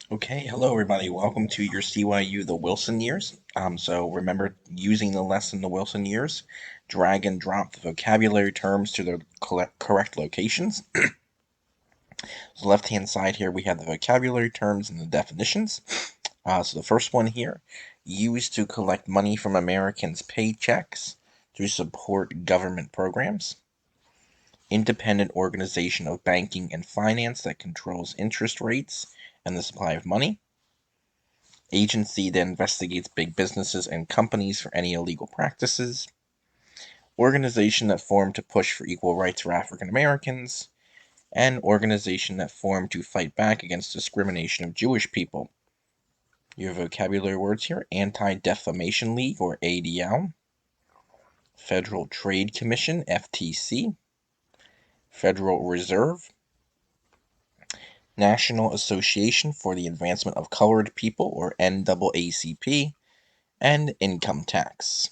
Okay, hello everybody. Welcome to your CYU The Wilson Years. So remember using the lesson The Wilson Years, drag and drop the vocabulary terms to their correct locations. So left-hand side here we have the vocabulary terms and the definitions. So the first one here, used to collect money from Americans' paychecks to support government programs. Independent organization of banking and finance that controls interest rates and the supply of money. Agency that investigates big businesses and companies for any illegal practices. Organization that formed to push for equal rights for African Americans. And organization that formed to fight back against discrimination of Jewish people. Your vocabulary words here: Anti-Defamation League, or ADL. Federal Trade Commission, FTC. Federal Reserve. National Association for the Advancement of Colored People, or NAACP. And income tax.